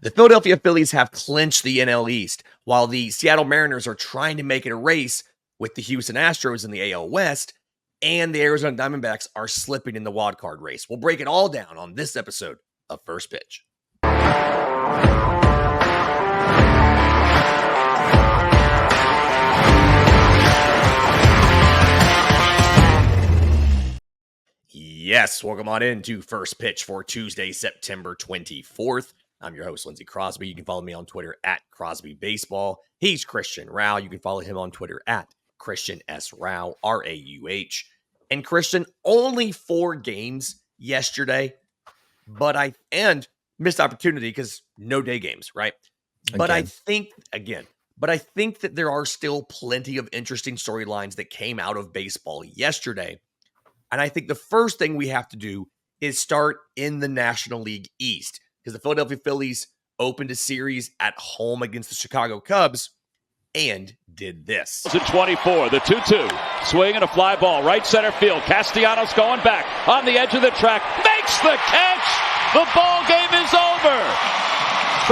The Philadelphia Phillies have clinched the NL East, while the Seattle Mariners are trying to make it a race with the Houston Astros in the AL West, and the Arizona Diamondbacks are slipping in the wild card race. We'll break it all down on this episode of First Pitch. Yes, welcome on into First Pitch for Tuesday, September 24th. I'm your host, Lindsay Crosby. You can follow me on Twitter at Crosby Baseball. He's Christian Rauh. You can follow him on Twitter at Christian S. Rauh, R-A-U-H. And Christian, only 4 games yesterday, and missed opportunity because no day games, right? But I think that there are still plenty of interesting storylines that came out of baseball yesterday. And I think the first thing we have to do is start in the National League East, because the Philadelphia Phillies opened a series at home against the Chicago Cubs and did this. 24, the 2-2, swing and a fly ball, right center field. Castellanos going back on the edge of the track, makes the catch. The ball game is over.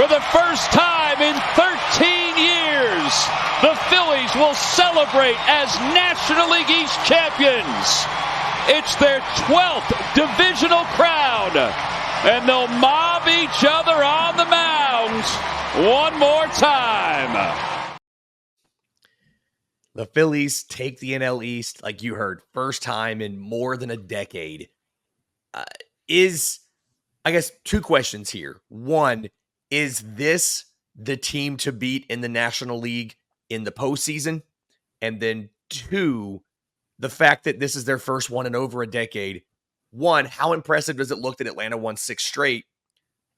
For the first time in 13 years, the Phillies will celebrate as National League East champions. It's their 12th divisional crown, and they'll mob each other on the mound one more time. The Phillies take the NL East, like you heard, first time in more than a decade. I guess 2 questions here. One, is this the team to beat in the National League in the postseason? And then 2, the fact that this is their first one in over a decade. 1, how impressive does it look that Atlanta won 6 straight?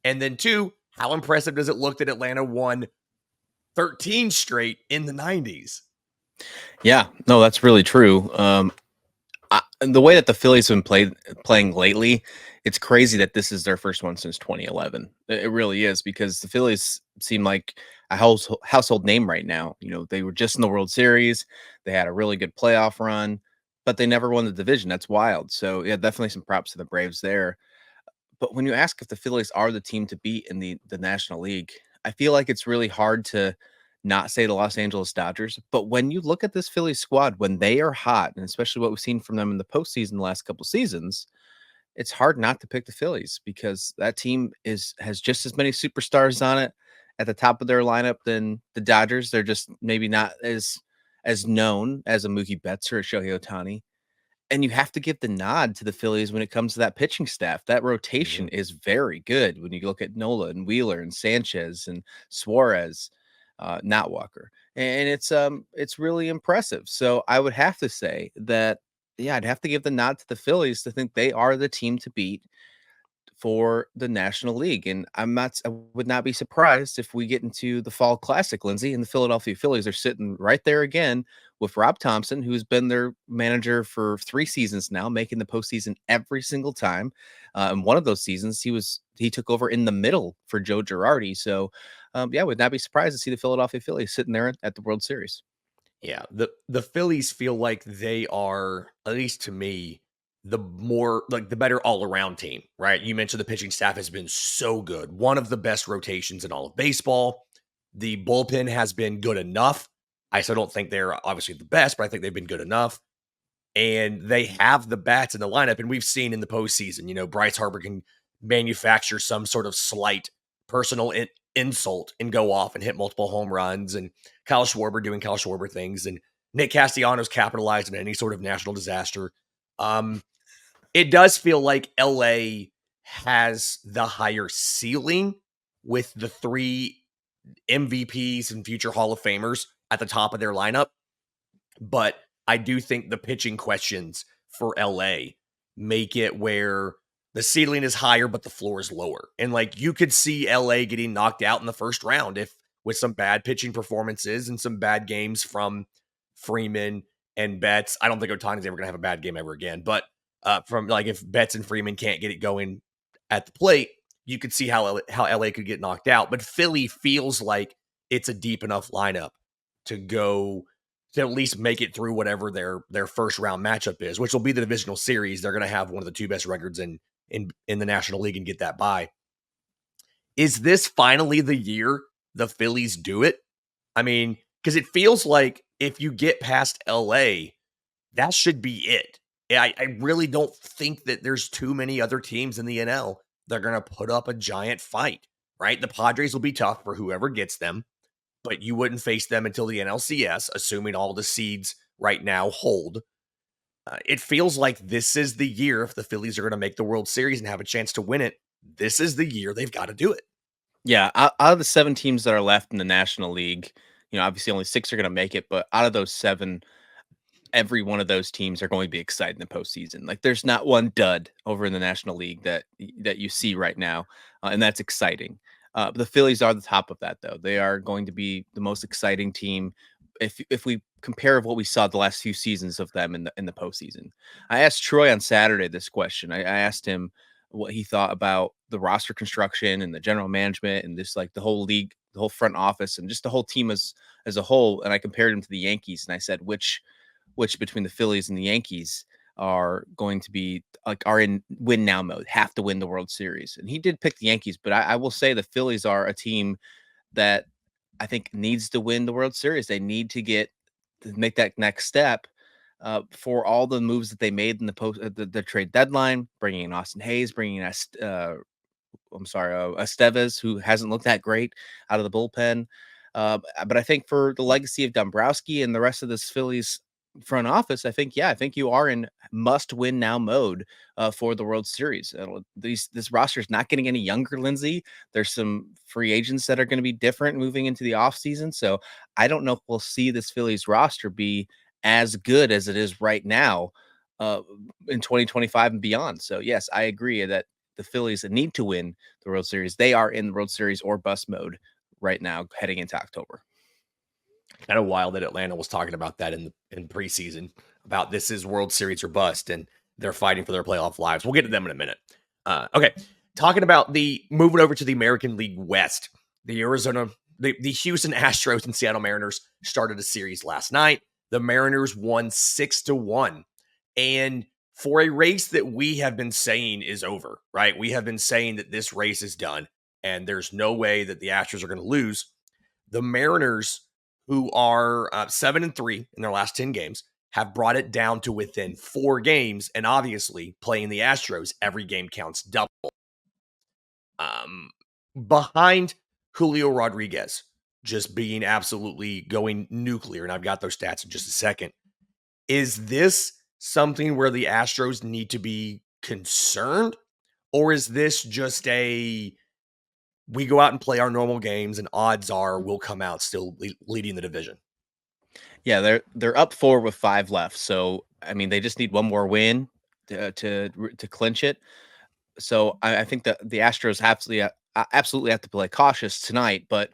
And then 2, how impressive does it look that Atlanta won 13 straight in the 90s? Yeah, no, that's really true. The way that the Phillies have been playing lately, it's crazy that this is their first one since 2011. It really is, because the Phillies seem like a household name right now. You know, they were just in the World Series. They had a really good playoff run, but they never won the division. That's wild. So, yeah, definitely some props to the Braves there. But when you ask if the Phillies are the team to beat in the National League, I feel like it's really hard to not say the Los Angeles Dodgers. But when you look at this Phillies squad, when they are hot, and especially what we've seen from them in the postseason the last couple seasons, it's hard not to pick the Phillies, because that team has just as many superstars on it at the top of their lineup than the Dodgers. They're just maybe not as known as a Mookie Betts or a Shohei Ohtani. And you have to give the nod to the Phillies when it comes to that pitching staff. That rotation is very good when you look at Nola and Wheeler and Sanchez and Suarez, not Walker. And it's really impressive. So I would have to say that, yeah, I'd have to give the nod to the Phillies to think they are the team to beat for the National League. And I would not be surprised if we get into the Fall Classic, Lindsay, and the Philadelphia Phillies are sitting right there again with Rob Thompson, who's been their manager for 3 seasons now, making the postseason every single time. And one of those seasons, he took over in the middle for Joe Girardi. So, yeah, would not be surprised to see the Philadelphia Phillies sitting there at the World Series. Yeah, the Phillies feel like they are, at least to me, the better all-around team, right? You mentioned the pitching staff has been so good. One of the best rotations in all of baseball. The bullpen has been good enough. I still don't think they're obviously the best, but I think they've been good enough. And they have the bats in the lineup, and we've seen in the postseason, Bryce Harper can manufacture some sort of slight personal insult and go off and hit multiple home runs, and Kyle Schwarber doing Kyle Schwarber things, and Nick Castellanos capitalized on any sort of national disaster. It does feel like LA has the higher ceiling with the 3 MVPs and future Hall of Famers at the top of their lineup. But I do think the pitching questions for LA make it where the ceiling is higher, but the floor is lower. And you could see LA getting knocked out in the first round with some bad pitching performances and some bad games from Freeman and Betts. I don't think Ohtani's ever going to have a bad game ever again, but if Betts and Freeman can't get it going at the plate, you could see how LA could get knocked out. But Philly feels like it's a deep enough lineup to go to at least make it through whatever their first round matchup is, which will be the divisional series. They're going to have one of the 2 best records in the National League and get that bye. Is this finally the year the Phillies do it? I mean, because it feels like if you get past LA, that should be it. I really don't think that there's too many other teams in the NL that are going to put up a giant fight, right? The Padres will be tough for whoever gets them, but you wouldn't face them until the NLCS, assuming all the seeds right now hold. It feels like this is the year if the Phillies are going to make the World Series and have a chance to win it. This is the year they've got to do it. Yeah, out of the 7 teams that are left in the National League, obviously only 6 are gonna make it, but out of those 7, every one of those teams are going to be excited in the postseason. Like, there's not one dud over in the National League that you see right now, and that's exciting. But the Phillies are the top of that, though. They are going to be the most exciting team if we compare what we saw the last few seasons of them in the postseason. I asked Troy on Saturday this question. I asked him what he thought about the roster construction and the general management and just like the whole league, the whole front office, and just the whole team as a whole. And I compared him to the Yankees, and I said which between the Phillies and the Yankees are going to be are in win now mode, have to win the World Series. And he did pick the Yankees, but I will say the Phillies are a team that I think needs to win the World Series. They need to make that next step for all the moves that they made in the trade deadline, bringing in Austin Hayes, bringing in Estevez, who hasn't looked that great out of the bullpen. But I think for the legacy of Dombrowski and the rest of this Phillies front office, I think you are in must win now mode for the World Series. This roster is not getting any younger, Lindsay. There's some free agents that are going to be different moving into the offseason. So I don't know if we'll see this Phillies roster be as good as it is right now in 2025 and beyond. So yes, I agree that the Phillies need to win the World Series. They are in the World Series or bust mode right now heading into October. Kind of wild that Atlanta was talking about that in preseason about this is World Series or bust, and they're fighting for their playoff lives. We'll get to them in a minute. Okay, talking about moving over to the American League West, the Houston Astros and Seattle Mariners started a series last night. The Mariners won 6-1, and for a race that we have been saying is over, right? We have been saying that this race is done, and there's no way that the Astros are going to lose. The Mariners, who are 7-3 in their last 10 games, have brought it down to within 4 games. And obviously, playing the Astros, every game counts double. Behind Julio Rodriguez, just being absolutely going nuclear, and I've got those stats in just a second. Is this something where the Astros need to be concerned? Or is this just we go out and play our normal games, and odds are we'll come out still leading the division? Yeah, they're up 4 with 5 left. So I mean, they just need one more win to clinch it. So I think that the Astros absolutely have to play cautious tonight. But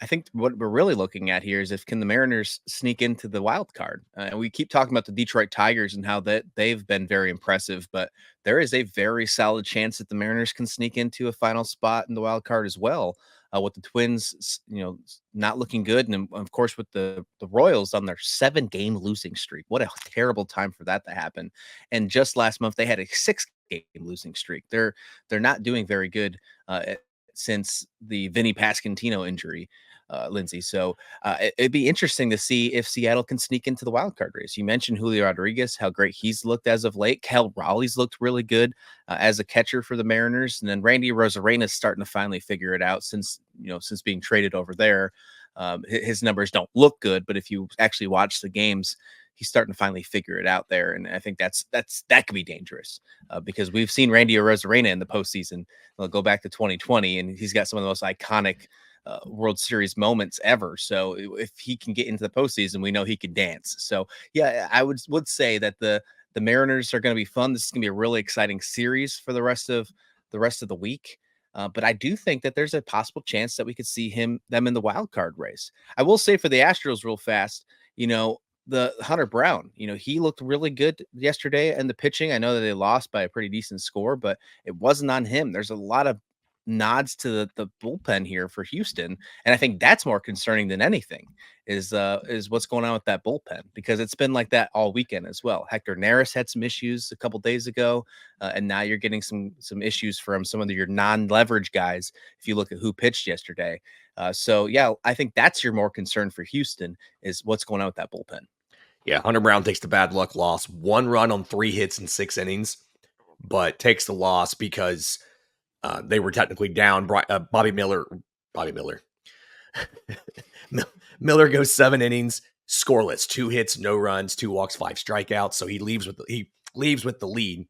I think what we're really looking at here is can the Mariners sneak into the wild card? And we keep talking about the Detroit Tigers and how they've been very impressive, but there is a very solid chance that the Mariners can sneak into a final spot in the wild card as well. With the Twins, not looking good, and of course with the Royals on their 7-game losing streak. What a terrible time for that to happen! And just last month they had a 6-game losing streak. They're not doing very good since the Vinny Pasquantino injury, Lindsay. So it'd be interesting to see if Seattle can sneak into the wild card race. You mentioned Julio Rodriguez, how great he's looked as of late. Cal Raleigh's looked really good as a catcher for the Mariners, and then Randy Arozarena is starting to finally figure it out since being traded over there. His numbers don't look good, but if you actually watch the games, he's starting to finally figure it out there. And I think that could be dangerous because we've seen Randy Arozarena in the postseason. We'll go back to 2020, and he's got some of the most iconic World Series moments ever. So if he can get into the postseason, we know he can dance. So yeah, I would say that the Mariners are going to be fun. This is going to be a really exciting series for the rest of the week. But I do think that there's a possible chance that we could see them in the wild card race. I will say for the Astros real fast, the Hunter Brown, he looked really good yesterday in the pitching. I know that they lost by a pretty decent score, but it wasn't on him. There's a lot of nods to the bullpen here for Houston, and I think that's more concerning than anything is what's going on with that bullpen, because it's been like that all weekend as well. Hector Neris had some issues a couple days ago, and now you're getting some issues from some of your non-leverage guys if you look at who pitched yesterday. So yeah, I think that's your more concern for Houston is what's going on with that bullpen. Yeah, Hunter Brown takes the bad luck loss. 1 run on 3 hits in 6 innings, but takes the loss because they were technically down. Bobby Miller. Miller goes 7 innings, scoreless, 2 hits, no runs, 2 walks, 5 strikeouts. So he leaves with the lead.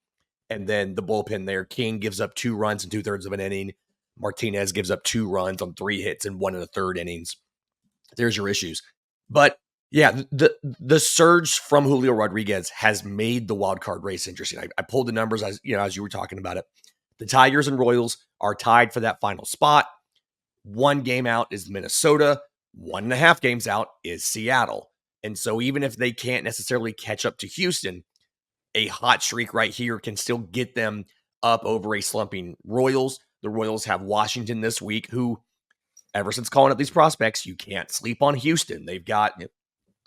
And then the bullpen there, King gives up 2 runs in 2/3 of an inning. Martinez gives up 2 runs on 3 hits in 1 1/3 innings. There's your issues. But yeah, the surge from Julio Rodriguez has made the wild card race interesting. I pulled the numbers as you were talking about it. The Tigers and Royals are tied for that final spot. 1 game out is Minnesota. 1.5 games out is Seattle. And so even if they can't necessarily catch up to Houston, a hot streak right here can still get them up over a slumping Royals. The Royals have Washington this week, who, ever since calling up these prospects, you can't sleep on Houston. They've got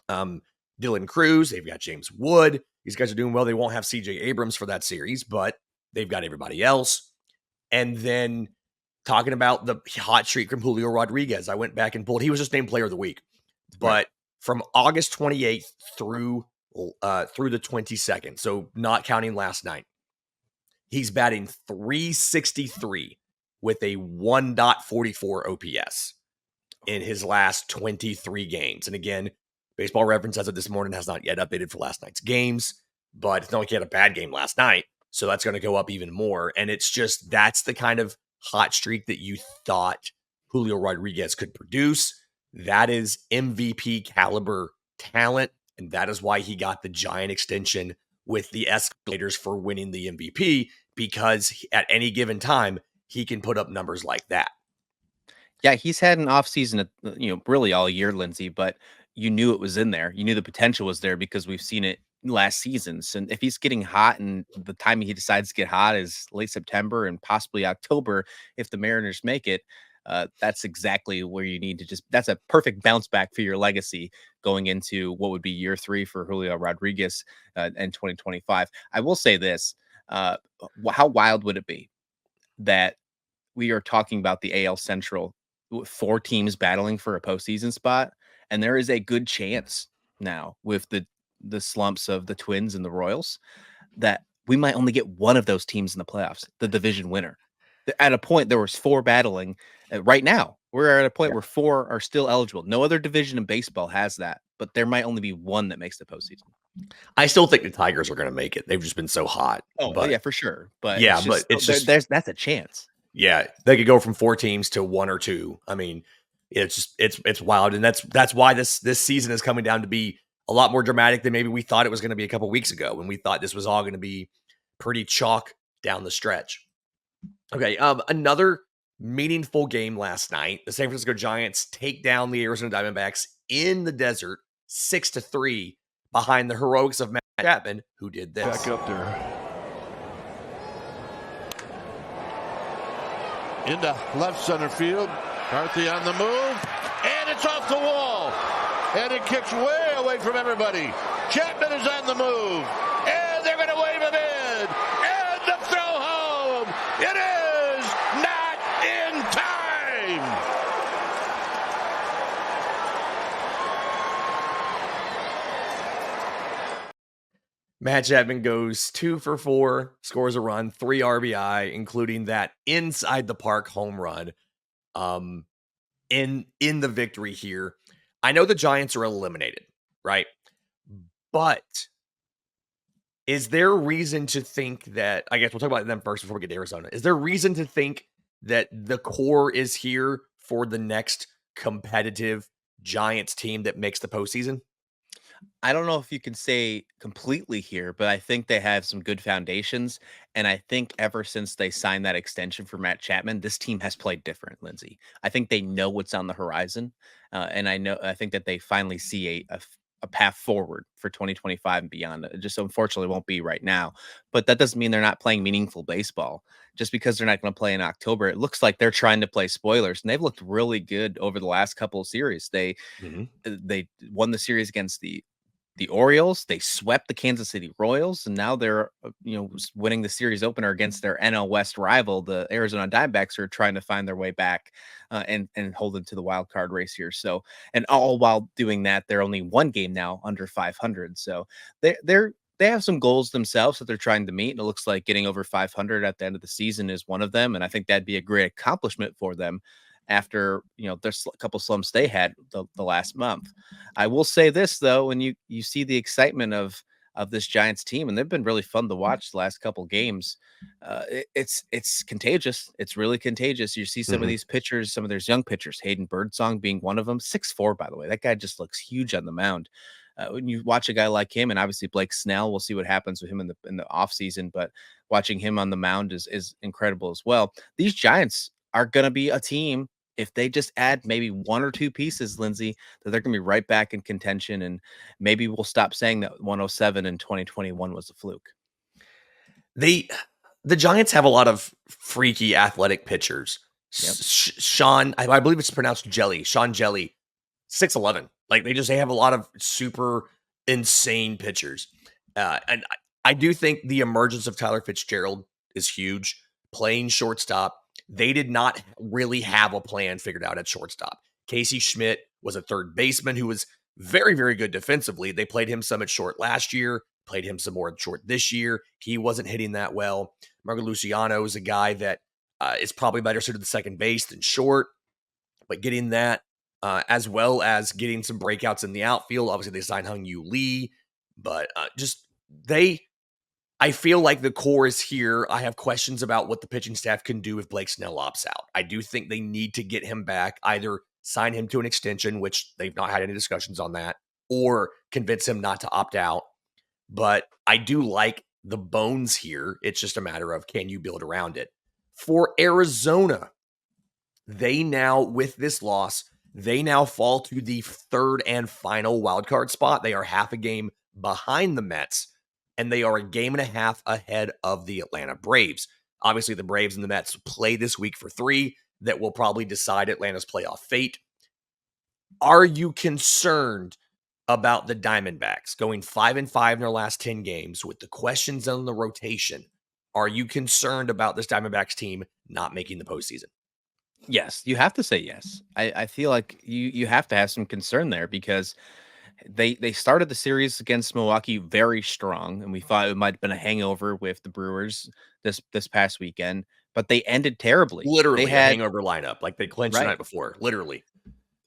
Dylan Cruz. They've got James Wood. These guys are doing well. They won't have CJ Abrams for that series, but they've got everybody else. And then talking about the hot streak from Julio Rodriguez, I went back and pulled. He was just named Player of the Week. But from August 28th through the 22nd, so not counting last night, he's batting .363 with a 1.44 OPS in his last 23 games. And again, Baseball Reference as of this morning has not yet updated for last night's games, but it's not like he had a bad game last night, so that's going to go up even more. And it's just, that's the kind of hot streak that you thought Julio Rodriguez could produce. That is MVP caliber talent, and that is why he got the giant extension with the escalators for winning the MVP, because at any given time, he can put up numbers like that. Yeah, he's had an offseason, really all year, Lindsay, but you knew it was in there. You knew the potential was there because we've seen it last seasons. And if he's getting hot, and the time he decides to get hot is late September and possibly October, if the Mariners make it, that's exactly where you need to that's a perfect bounce back for your legacy going into what would be year 3 for Julio Rodriguez in 2025. I will say this, how wild would it be that we are talking about the AL Central, 4 teams battling for a postseason spot, and there is a good chance now with the slumps of the Twins and the Royals that we might only get one of those teams in the playoffs, the division winner. At a point, there was 4 battling. Right now, we're at a point where 4 are still eligible. No other division in baseball has that, but there might only be one that makes the postseason. I still think the Tigers are going to make it. They've just been so hot. Oh, yeah, for sure. But yeah, that's a chance. Yeah, they could go from 4 teams to 1 or 2. I mean, it's wild, and that's why this season is coming down to be a lot more dramatic than maybe we thought it was going to be a couple weeks ago, when we thought this was all going to be pretty chalk down the stretch. Okay, another meaningful game last night. The San Francisco Giants take down the Arizona Diamondbacks in the desert 6-3 behind the heroics of Matt Chapman, who did this. Back up there. Into left center field. Carthy on the move. And it's off the wall. And it kicks way away from everybody. Chapman is on the move. And they're going to wave him in. And the throw home. It is not in time. Matt Chapman goes 2 for 4, scores a run, 3 RBI, including that inside the park home run in the victory here. I know the Giants are eliminated, right? But is there reason to think that, I guess we'll talk about them first before we get to Arizona. Is there reason to think that the core is here for the next competitive Giants team that makes the postseason? I don't know if you can say completely here, but I think they have some good foundations. And I think ever since they signed that extension for Matt Chapman, this team has played different, Lindsay. I think they know what's on the horizon. And I think that they finally see a path forward for 2025 and beyond. It just unfortunately won't be right now. But that doesn't mean they're not playing meaningful baseball. Just because they're not going to play in October, it looks like they're trying to play spoilers, and they've looked really good over the last couple of series. They won the series against the Orioles. They swept the Kansas City Royals, and now they're winning the series opener against their NL West rival, the Arizona Diamondbacks, who are trying to find their way back and hold into the wild card race here. So, and all while doing that, they're only one game now under 500. So they have some goals themselves that they're trying to meet, and it looks like getting over 500 at the end of the season is one of them. And I think that'd be a great accomplishment for them after there's a couple slumps they had the last month. I will say this though, when you see the excitement of this Giants team, and they've been really fun to watch the last couple games, it's contagious. It's really contagious. You see some of these pitchers, some of their young pitchers, Hayden Birdsong being one of them, 6'4", by the way. That guy just looks huge on the mound. When you watch a guy like him, and obviously Blake Snell, we'll see what happens with him in the offseason, but watching him on the mound is incredible as well. These Giants are going to be a team, if they just add maybe one or two pieces, Lindsay, that they're going to be right back in contention. And maybe we'll stop saying that 107 in 2021 was a fluke. The Giants have a lot of freaky athletic pitchers. Yep. Sean, I believe it's pronounced Jelly. Sean Jelly, 6'11". Like they have a lot of super insane pitchers. And I do think the emergence of Tyler Fitzgerald is huge. Playing shortstop, they did not really have a plan figured out at shortstop. Casey Schmidt was a third baseman who was very, very good defensively. They played him some at short last year, played him some more at short this year. He wasn't hitting that well. Marco Luciano is a guy that is probably better suited to second base than short, but getting that as well as getting some breakouts in the outfield. Obviously, they signed Hung Yu Lee, but I feel like the core is here. I have questions about what the pitching staff can do if Blake Snell opts out. I do think they need to get him back, either sign him to an extension, which they've not had any discussions on that, or convince him not to opt out. But I do like the bones here. It's just a matter of, can you build around it? For Arizona, they now, with this loss, they now fall to the third and final wildcard spot. They are half a game behind the Mets, and they are a game and a half ahead of the Atlanta Braves. Obviously, the Braves and the Mets play this week for 3. That will probably decide Atlanta's playoff fate. Are you concerned about the Diamondbacks going 5-5 in their last 10 games with the questions on the rotation? Are you concerned about this Diamondbacks team not making the postseason? Yes, you have to say yes. I feel like you have to have some concern there, because they started the series against Milwaukee very strong, and we thought it might have been a hangover with the Brewers this past weekend, but they ended terribly. Literally they had a hangover lineup, like they clinched the night before, literally.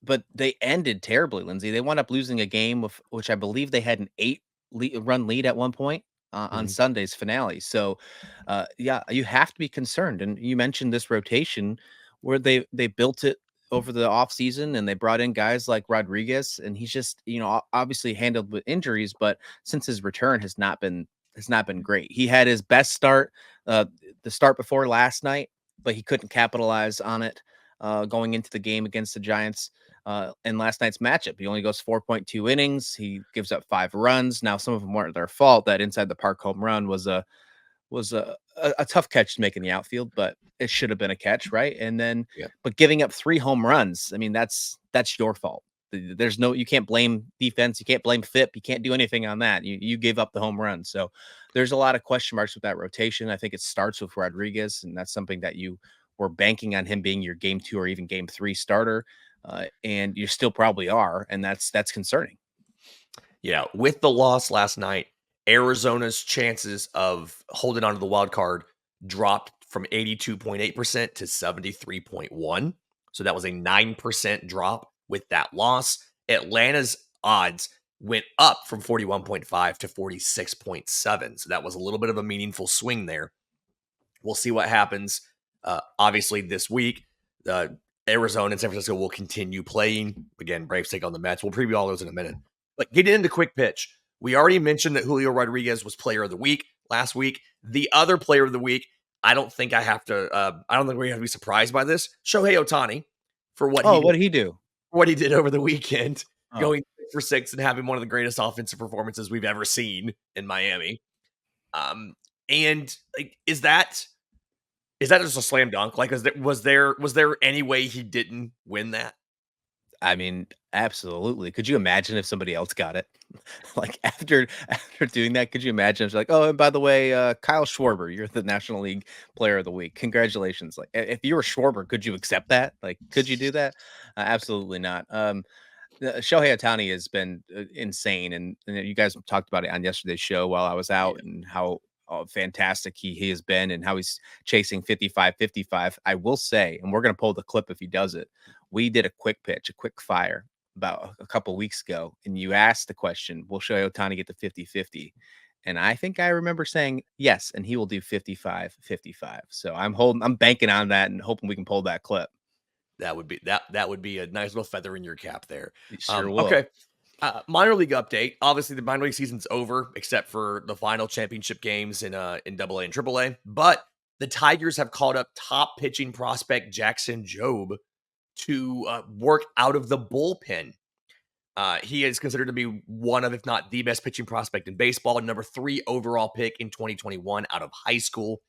But they ended terribly, Lindsay. They wound up losing a game with which I believe they had an 8-run lead at one point on Sunday's finale. So, yeah, you have to be concerned. And you mentioned this rotation where they built it over the offseason, and they brought in guys like Rodriguez, and he's just, obviously handled with injuries, but since his return has not been great. He had his best start, the start before last night, but he couldn't capitalize on it going into the game against the Giants. In last night's matchup, he only goes 4.2 innings. He gives up 5 runs. Now, some of them weren't their fault. That inside the park home run was a tough catch to make in the outfield, but it should have been a catch, right? And then, but giving up 3 home runs, I mean, that's your fault. You can't blame defense. You can't blame FIP. You can't do anything on that. You gave up the home run. So there's a lot of question marks with that rotation. I think it starts with Rodriguez, and that's something that you were banking on him being your game 2 or even game 3 starter. And you still probably are, and that's concerning. Yeah, with the loss last night, Arizona's chances of holding on to the wild card dropped from 82.8% to 73.1%. So that was a 9% drop with that loss. Atlanta's odds went up from 41.5 to 46.7. So that was a little bit of a meaningful swing there. We'll see what happens. Obviously, this week, Arizona and San Francisco will continue playing. Again, Braves take on the Mets. We'll preview all those in a minute. But getting into quick pitch, we already mentioned that Julio Rodriguez was player of the week last week. The other player of the week, I don't think we have to be surprised by this. Shohei Ohtani, for what did he do? What he did over the weekend, going for 6 and having one of the greatest offensive performances we've ever seen in Miami. And like, is that just a slam dunk? Like, was there any way he didn't win that? I mean, absolutely. Could you imagine if somebody else got it? Like after doing that, could you imagine it's like, oh, and by the way, Kyle Schwarber, you're the National League Player of the Week. Congratulations. Like if you were Schwarber, could you accept that? Like, could you do that? Absolutely not. Shohei Ohtani has been insane, and you guys talked about it on yesterday's show while I was out, Yeah. and how fantastic he has been, and how he's chasing 55-55. I will say, and we're going to pull the clip if he does it. We did a quick pitch, a quick fire about a couple weeks ago, and you asked the question, will Shohei Ohtani get to 50-50? And I think I remember saying yes, and he will do 55-55. So I'm banking on that and hoping we can pull that clip. That would be a nice little feather in your cap there. You sure will. Okay. Minor league update. Obviously, the minor league season's over, except for the final championship games in AA and AAA. But the Tigers have called up top pitching prospect Jackson Jobe to work out of the bullpen. He is considered to be one of, if not the best pitching prospect in baseball. Number 3 overall pick in 2021 out of high school.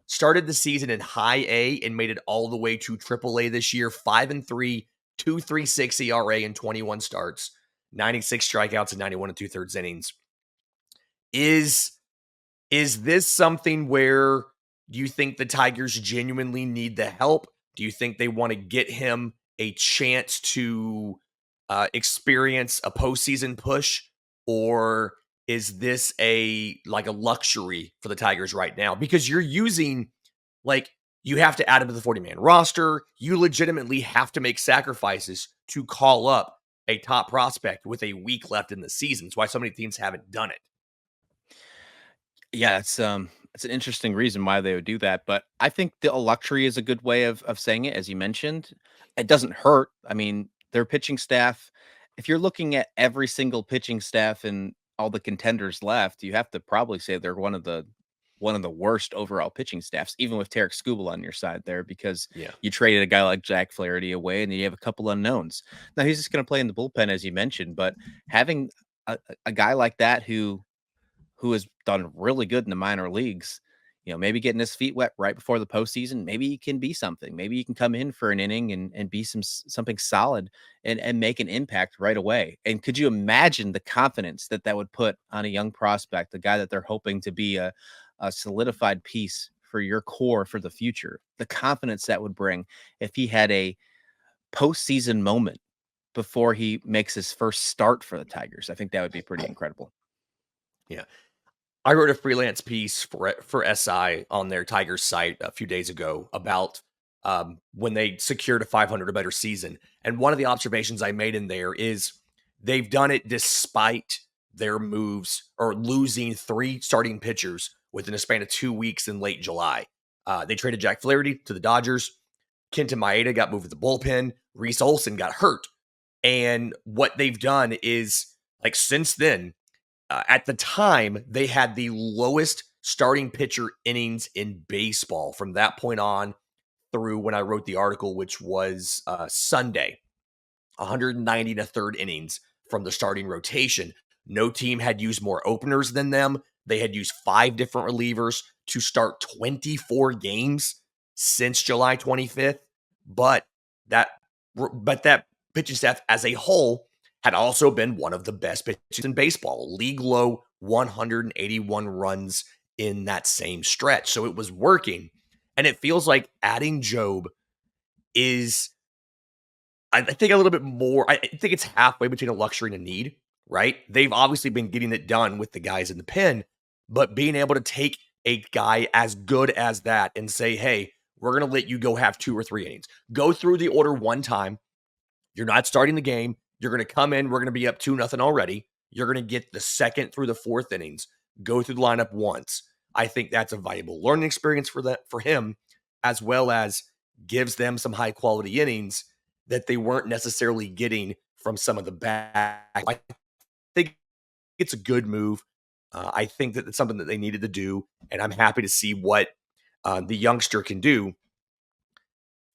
Started the season in high A and made it all the way to AAA this year. 5-3, 2.36 ERA in 21 starts, 96 strikeouts and 91 2/3 innings. Is this something where you think the Tigers genuinely need the help? Do you think they want to get him a chance to experience a postseason push, or is this a luxury for the Tigers right now? Because you're using, you have to add him to the 40-man roster. You legitimately have to make sacrifices to call up a top prospect with a week left in the season. It's why so many teams haven't done it. Yeah, it's an interesting reason why they would do that, but I think the luxury is a good way of saying it, as you mentioned. It doesn't hurt. I mean, their pitching staff, if you're looking at every single pitching staff and all the contenders left, you have to probably say they're one of the worst overall pitching staffs, even with Tarek Skubal on your side there, because Yeah. you traded a guy like Jack Flaherty away, and then you have a couple unknowns. Now he's just going to play in the bullpen, as you mentioned, but having a guy like that who has done really good in the minor leagues, maybe getting his feet wet right before the postseason, maybe he can be something. Maybe he can come in for an inning and be something solid and make an impact right away. And could you imagine the confidence that would put on a young prospect, the guy that they're hoping to be a solidified piece for your core for the future? The confidence that would bring if he had a postseason moment before he makes his first start for the Tigers. I think that would be pretty incredible. Yeah. I wrote a freelance piece for SI on their Tigers site a few days ago about when they secured a 500 or better season. And one of the observations I made in there is they've done it despite their moves or losing 3 starting pitchers within a span of 2 weeks in late July. They traded Jack Flaherty to the Dodgers. Kenta Maeda got moved to the bullpen. Reese Olson got hurt. And what they've done is, since then, at the time, they had the lowest starting pitcher innings in baseball from that point on through when I wrote the article, which was Sunday. 190 1/3 innings from the starting rotation. No team had used more openers than them. They had used 5 different relievers to start 24 games since July 25th. But that pitching staff as a whole had also been one of the best pitchers in baseball. League low 181 runs in that same stretch. So it was working. And it feels like adding Jobe is, I think, a little bit more. I think it's halfway between a luxury and a need, right? They've obviously been getting it done with the guys in the pen, but being able to take a guy as good as that and say, hey, we're going to let you go have 2 or 3 innings. Go through the order one time. You're not starting the game. You're going to come in. We're going to be up 2-0 already. You're going to get the 2nd through the 4th innings. Go through the lineup once. I think that's a valuable learning experience for him, as well as gives them some high quality innings that they weren't necessarily getting from some of the back. I think it's a good move. I think that it's something that they needed to do, and I'm happy to see what the youngster can do.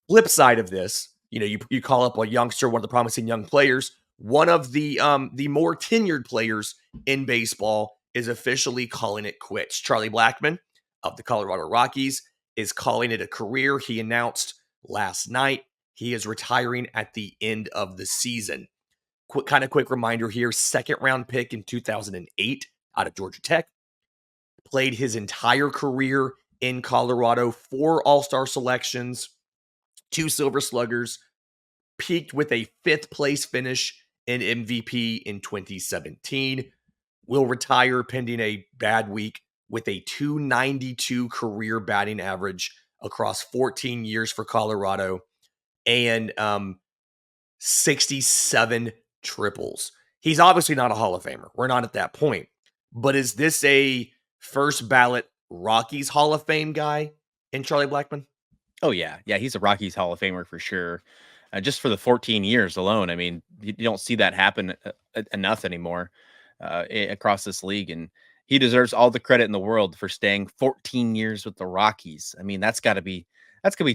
Flip side of this, you call up a youngster, one of the promising young players. one of the more tenured players in baseball is officially calling it quits. Charlie Blackmon of the Colorado Rockies is calling it a career. He announced last night he is retiring at the end of the season. Quick reminder here, second round pick in 2008 out of Georgia Tech. Played his entire career in Colorado, 4 All-Star selections, 2 Silver Sluggers, peaked with a 5th place finish in MVP in 2017. Will retire pending a bad week with a 292 career batting average across 14 years for Colorado and 67 triples. He's obviously not a Hall of Famer. We're not at that point. But is this a first ballot Rockies Hall of Fame guy in Charlie Blackmon? Oh yeah, he's a Rockies Hall of Famer for sure. Just for the 14 years alone, I mean, you don't see that happen enough anymore across this league, and he deserves all the credit in the world for staying 14 years with the Rockies. I mean, that's got to be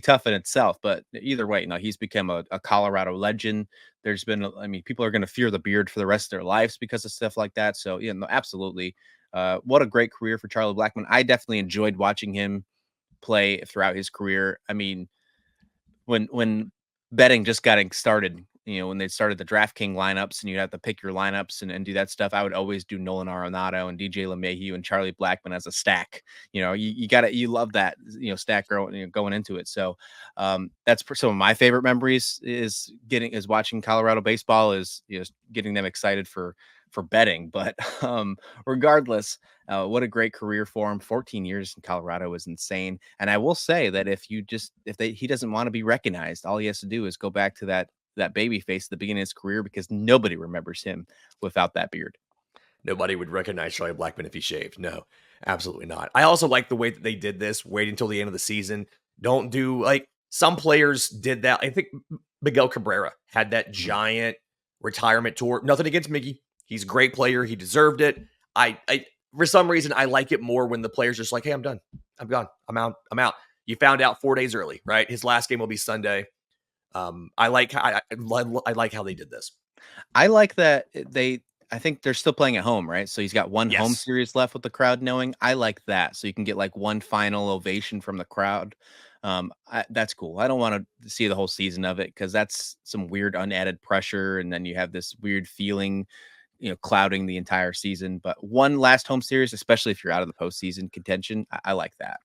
tough in itself. But either way, he's become a Colorado legend. There's been, I mean, people are going to fear the beard for the rest of their lives because of stuff like that. So yeah, no, absolutely. What a great career for Charlie Blackmon. I definitely enjoyed watching him play throughout his career. I mean, when betting just got started, when they started the DraftKings lineups and you have to pick your lineups and do that stuff, I would always do Nolan Arenado and DJ LeMahieu and Charlie Blackmon as a stack. You love that, stack going into it. So that's some of my favorite memories is watching Colorado baseball, is getting them excited for betting. But regardless, what a great career for him. 14 years in Colorado is insane. And I will say that if he doesn't want to be recognized, all he has to do is go back to that baby face at the beginning of his career, because nobody remembers him without that beard. Nobody would recognize Charlie Blackmon if he shaved. No, absolutely not. I also like the way that they did this. Wait until the end of the season. Don't do, like, some players did that. I think Miguel Cabrera had that giant retirement tour. Nothing against Miggy. He's a great player. He deserved it. I for some reason, I like it more when the player's just like, hey, I'm done. I'm gone. I'm out. You found out 4 days early, right? His last game will be Sunday. I like how they did this. I like that I think they're still playing at home, right? So he's got one home Yes. series left with the crowd knowing. I like that. So you can get like one final ovation from the crowd. That's cool. I don't want to see the whole season of it, because that's some weird unadded pressure. And then you have this weird feeling, clouding the entire season. But one last home series, especially if you're out of the postseason contention, I like that.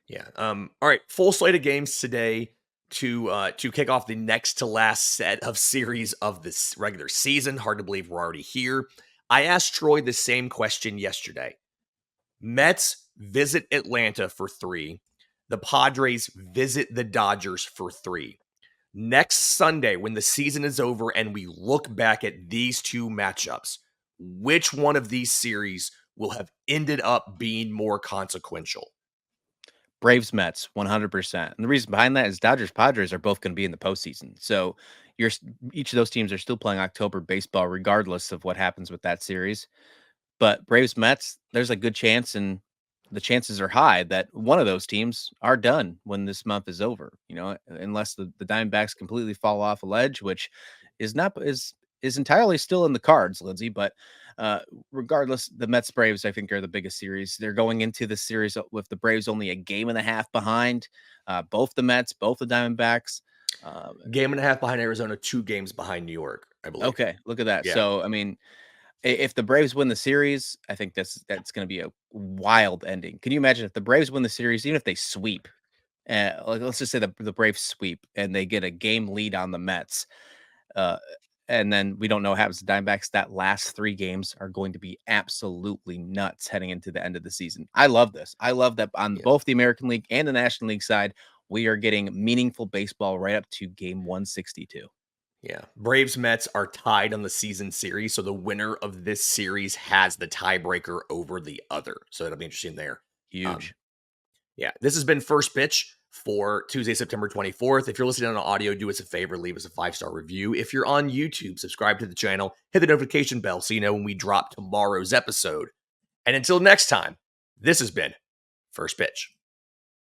Yeah. All right. Full slate of games today to kick off the next to last set of series of this regular season. Hard to believe we're already here. I asked Troy the same question yesterday. Mets visit Atlanta for 3. The Padres visit the Dodgers for 3. Next Sunday, when the season is over and we look back at these 2 matchups, which one of these series will have ended up being more consequential? Braves Mets 100%. And the reason behind that is Dodgers Padres are both going to be in the postseason. So each of those teams are still playing October baseball regardless of what happens with that series. But Braves Mets, there's a good chance, and the chances are high, that one of those teams are done when this month is over, unless the Diamondbacks completely fall off a ledge, which is entirely still in the cards, Lindsay. But regardless, the Mets Braves, I think, are the biggest series. They're going into the series with the Braves only a game and a half behind. Both the Mets, both the Diamondbacks. Game and a half behind Arizona, 2 games behind New York, I believe. Okay, look at that. Yeah. So, I mean, if the Braves win the series, I think that's going to be a wild ending. Can you imagine if the Braves win the series, even if they sweep? Let's just say the Braves sweep and they get a game lead on the Mets. And then we don't know what happens to Diamondbacks. That last 3 games are going to be absolutely nuts heading into the end of the season. I love this. I love that on both the American League and the National League side, we are getting meaningful baseball right up to game 162. Yeah. Braves Mets are tied on the season series. So the winner of this series has the tiebreaker over the other. So it'll be interesting there. Huge. Yeah. This has been First Pitch for Tuesday, September 24th. If you're listening on audio, do us a favor, leave us a 5-star review. If you're on YouTube, subscribe to the channel, hit the notification bell so you know when we drop tomorrow's episode. And until next time, this has been First Pitch.